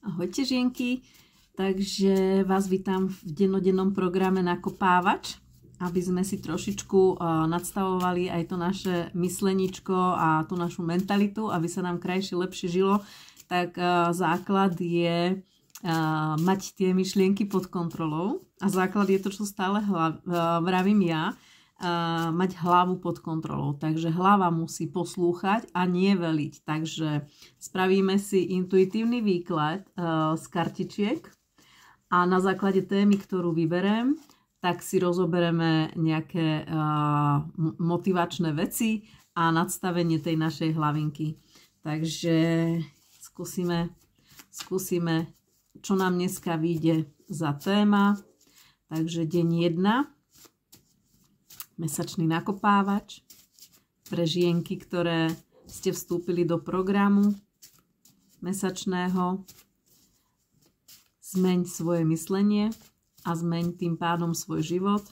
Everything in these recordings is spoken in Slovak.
Ahojte žienky, takže vás vítam v dennodennom programe Nakopávač, aby sme si trošičku nadstavovali aj to naše mysleničko a tú našu mentalitu, aby sa nám krajšie, lepšie žilo. Tak základ je mať tie myšlienky pod kontrolou a základ je to, čo stále vravím ja, mať hlavu pod kontrolou. Takže hlava musí poslúchať a nie veliť. Takže spravíme si intuitívny výklad z kartičiek a na základe témy, ktorú vyberiem, tak si rozoberieme nejaké motivačné veci a nadstavenie tej našej hlavinky. Takže skúsime, čo nám dneska vyjde za téma. Takže deň 1. Mesačný nakopávač pre žienky, ktoré ste vstúpili do programu mesačného. Zmeň svoje myslenie a zmeň tým pádom svoj život.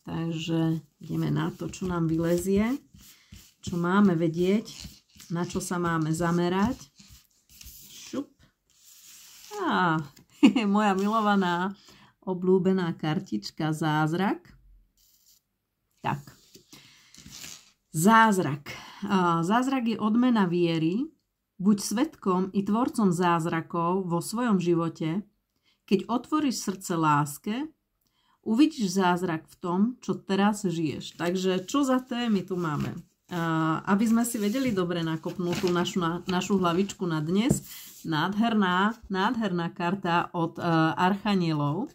Takže ideme na to, čo nám vylezie, čo máme vedieť, na čo sa máme zamerať. Šup. Moja milovaná, obľúbená kartička Zázrak. Tak, zázrak. Zázrak je odmena viery. Buď svedkom i tvorcom zázrakov vo svojom živote. Keď otvoríš srdce láske, uvidíš zázrak v tom, čo teraz žiješ. Takže čo za témy tu máme? Aby sme si vedeli dobre nakopnúť tú našu hlavičku na dnes. Nádherná karta od archanielov.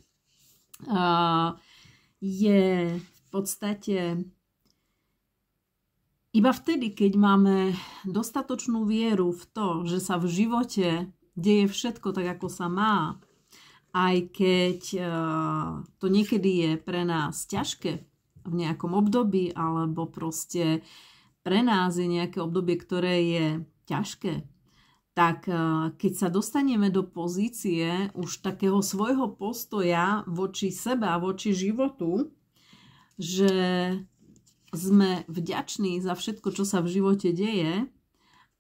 Je v podstate iba vtedy, keď máme dostatočnú vieru v to, že sa v živote deje všetko tak, ako sa má, aj keď to niekedy je pre nás ťažké v nejakom období, alebo proste pre nás je nejaké obdobie, ktoré je ťažké, tak keď sa dostaneme do pozície už takého svojho postoja voči sebe a voči životu, že sme vďační za všetko, čo sa v živote deje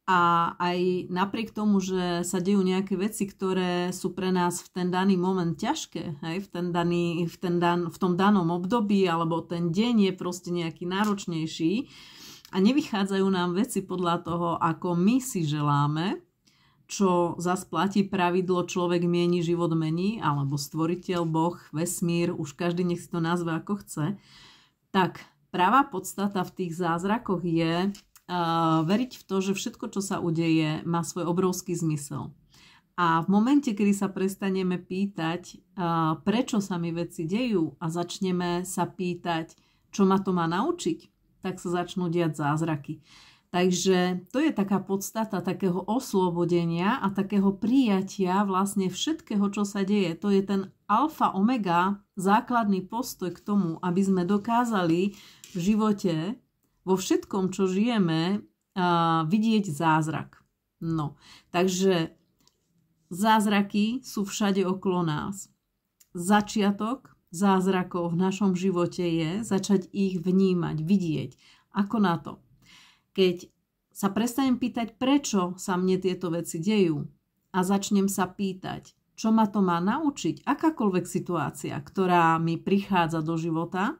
a aj napriek tomu, že sa dejú nejaké veci, ktoré sú pre nás v ten daný moment ťažké, hej, v tom danom období, alebo ten deň je proste nejaký náročnejší a nevychádzajú nám veci podľa toho, ako my si želáme, čo zas platí pravidlo človek mieni, život mení, alebo stvoriteľ, Boh, vesmír, už každý nech si to nazve ako chce. Tak pravá podstata v tých zázrakoch je veriť v to, že všetko, čo sa udeje, má svoj obrovský zmysel. A v momente, kedy sa prestaneme pýtať, prečo sa mi veci dejú a začneme sa pýtať, čo ma to má naučiť, tak sa začnú diať zázraky. Takže to je taká podstata takého oslobodenia a takého prijatia vlastne všetkého, čo sa deje. To je ten alfa, omega, základný postoj k tomu, aby sme dokázali v živote, vo všetkom, čo žijeme, vidieť zázrak. No, takže zázraky sú všade okolo nás. Začiatok zázrakov v našom živote je začať ich vnímať, vidieť. Ako na to? Keď sa prestanem pýtať, prečo sa mne tieto veci dejú a začnem sa pýtať, čo ma to má naučiť, akákoľvek situácia, ktorá mi prichádza do života,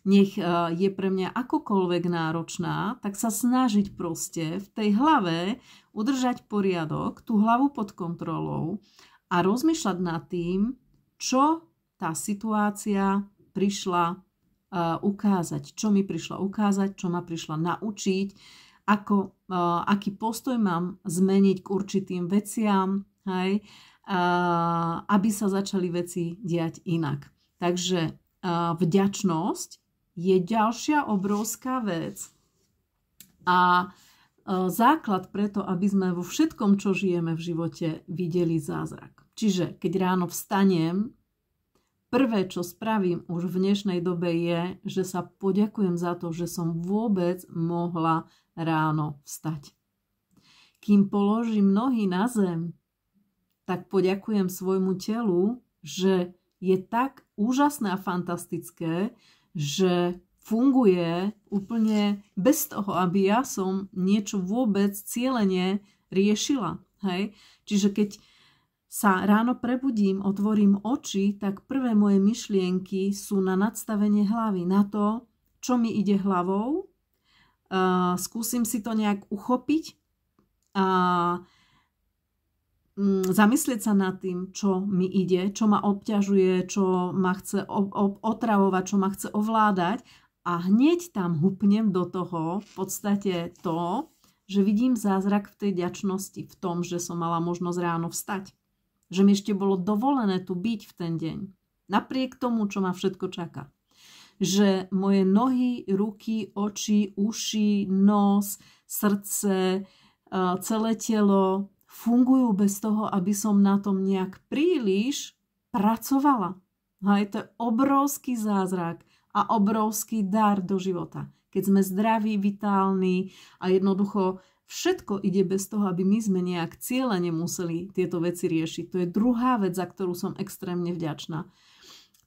nech je pre mňa akokoľvek náročná, tak sa snažiť proste v tej hlave udržať poriadok, tú hlavu pod kontrolou a rozmýšľať nad tým, čo tá situácia prišla ukázať, čo mi prišla ukázať, čo ma prišla naučiť, aký postoj mám zmeniť k určitým veciam, hej, aby sa začali veci diať inak. Takže vďačnosť je ďalšia obrovská vec a základ preto, aby sme vo všetkom, čo žijeme v živote, videli zázrak. Čiže keď ráno vstanem, prvé, čo spravím už v dnešnej dobe je, že sa poďakujem za to, že som vôbec mohla ráno vstať. Kým položím nohy na zem, tak poďakujem svojmu telu, že je tak úžasné a fantastické, že funguje úplne bez toho, aby ja som niečo vôbec cielene riešila. Hej? Čiže keď sa ráno prebudím, otvorím oči, tak prvé moje myšlienky sú na nadstavenie hlavy, na to, čo mi ide hlavou. Skúsim si to nejak uchopiť a zamyslieť sa nad tým, čo mi ide, čo ma obťažuje, čo ma chce otravovať, čo ma chce ovládať a hneď tam hupnem do toho v podstate to, že vidím zázrak v tej vďačnosti, v tom, že som mala možnosť ráno vstať. Že mi ešte bolo dovolené tu byť v ten deň. Napriek tomu, čo ma všetko čaká. Že moje nohy, ruky, oči, uši, nos, srdce, celé telo fungujú bez toho, aby som na tom nejak príliš pracovala. Hej, to je obrovský zázrak a obrovský dar do života. Keď sme zdraví, vitálni a jednoducho všetko ide bez toho, aby my sme nejak cieľene museli tieto veci riešiť. To je druhá vec, za ktorú som extrémne vďačná.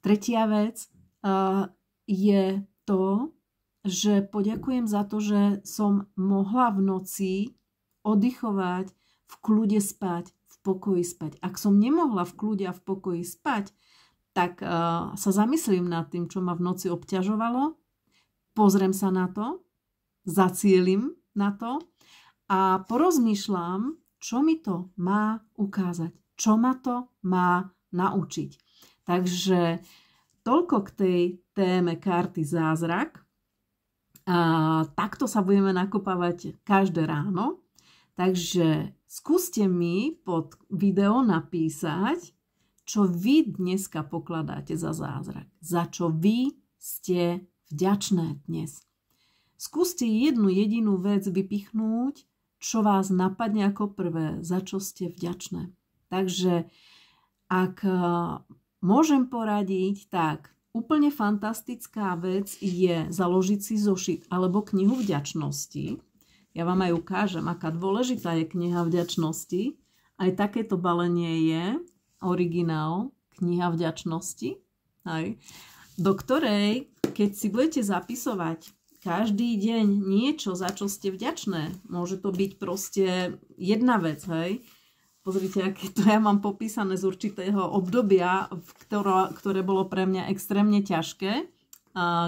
Tretia vec je to, že poďakujem za to, že som mohla v noci oddychovať, v kľude spať, v pokoji spať. Ak som nemohla v kľude a v pokoji spať, tak sa zamyslím nad tým, čo ma v noci obťažovalo, pozriem sa na to, zacielim na to a porozmýšľam, čo mi to má ukázať, čo ma to má naučiť. Takže toľko k tej téme karty zázrak. Takto sa budeme nakopávať každé ráno. Takže skúste mi pod video napísať, čo vy dneska pokladáte za zázrak. Za čo vy ste vďačné dnes. Skúste jednu jedinú vec vypichnúť, čo vás napadne ako prvé, za čo ste vďačné. Takže ak môžem poradiť, tak úplne fantastická vec je založiť si zošit alebo knihu vďačnosti. Ja vám aj ukážem, aká dôležitá je kniha vďačnosti. Aj takéto balenie je originál kniha vďačnosti, aj, do ktorej, keď si budete zapisovať každý deň niečo, za čo ste vďačné, môže to byť proste jedna vec, hej. Pozrite, aké to ja mám popísané z určitého obdobia, ktoré bolo pre mňa extrémne ťažké,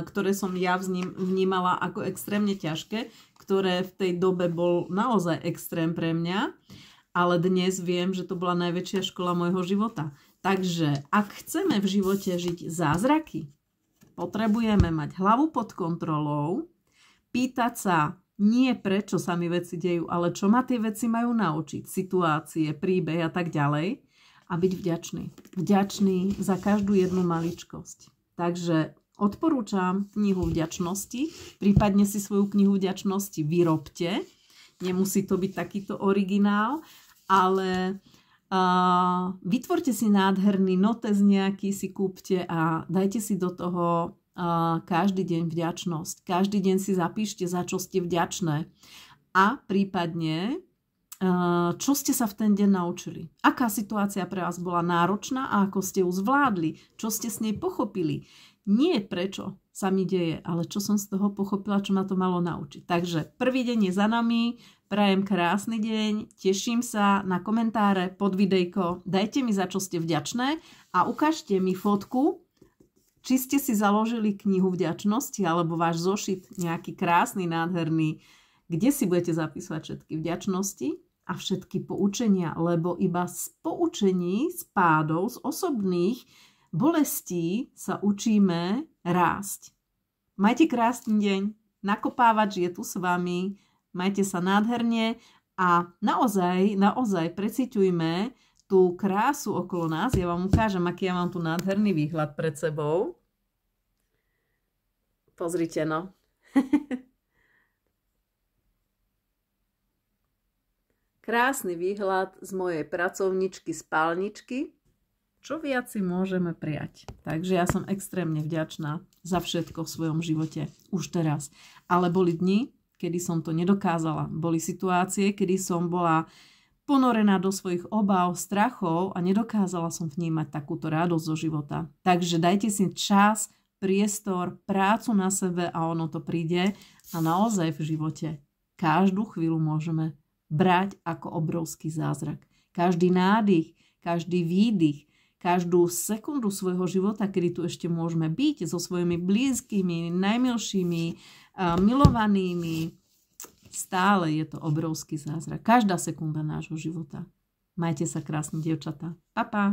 ktoré som ja vnímala ako extrémne ťažké, ktoré v tej dobe bol naozaj extrém pre mňa, ale dnes viem, že to bola najväčšia škola môjho života. Takže ak chceme v živote žiť zázraky, potrebujeme mať hlavu pod kontrolou, pýtať sa nie prečo sa mi veci dejú, ale čo ma tie veci majú naučiť, situácie, príbeh a tak ďalej a byť vďačný. Vďačný za každú jednu maličkosť. Takže odporúčam knihu vďačnosti, prípadne si svoju knihu vďačnosti vyrobte. Nemusí to byť takýto originál, ale vytvorte si nádherný notes nejaký, si kúpte a dajte si do toho každý deň vďačnosť. Každý deň si zapíšte, za čo ste vďačné. A prípadne, čo ste sa v ten deň naučili. Aká situácia pre vás bola náročná a ako ste ju zvládli. Čo ste s nej pochopili. Nie prečo sa mi deje, ale čo som z toho pochopila, čo ma to malo naučiť. Takže prvý deň je za nami, prajem krásny deň, teším sa na komentáre pod videjko, dajte mi, za čo ste vďačné a ukážte mi fotku, či ste si založili knihu vďačnosti alebo váš zošit nejaký krásny, nádherný, kde si budete zapísať všetky vďačnosti a všetky poučenia, lebo iba z poučení, z pádov, z osobných bolestí sa učíme rásť. Majte krásny deň, nakopávač je tu s vami, majte sa nádherne a naozaj preciťujme tú krásu okolo nás. Ja vám ukážem, aký ja mám tu nádherný výhľad pred sebou. Pozrite, no. Krásny výhľad z mojej pracovničky, spálničky. Čo viac si môžeme prijať? Takže ja som extrémne vďačná za všetko v svojom živote už teraz. Ale boli dni, kedy som to nedokázala. Boli situácie, kedy som bola ponorená do svojich obáv, strachov a nedokázala som vnímať takúto radosť zo života. Takže dajte si čas, priestor, prácu na sebe a ono to príde. A naozaj v živote každú chvíľu môžeme brať ako obrovský zázrak. Každý nádych, každý výdych, každú sekundu svojho života, kedy tu ešte môžeme byť so svojimi blízkymi, najmilšími, milovanými. Stále je to obrovský zázrak. Každá sekunda nášho života. Majte sa krásne, dievčatá. Pa, pa.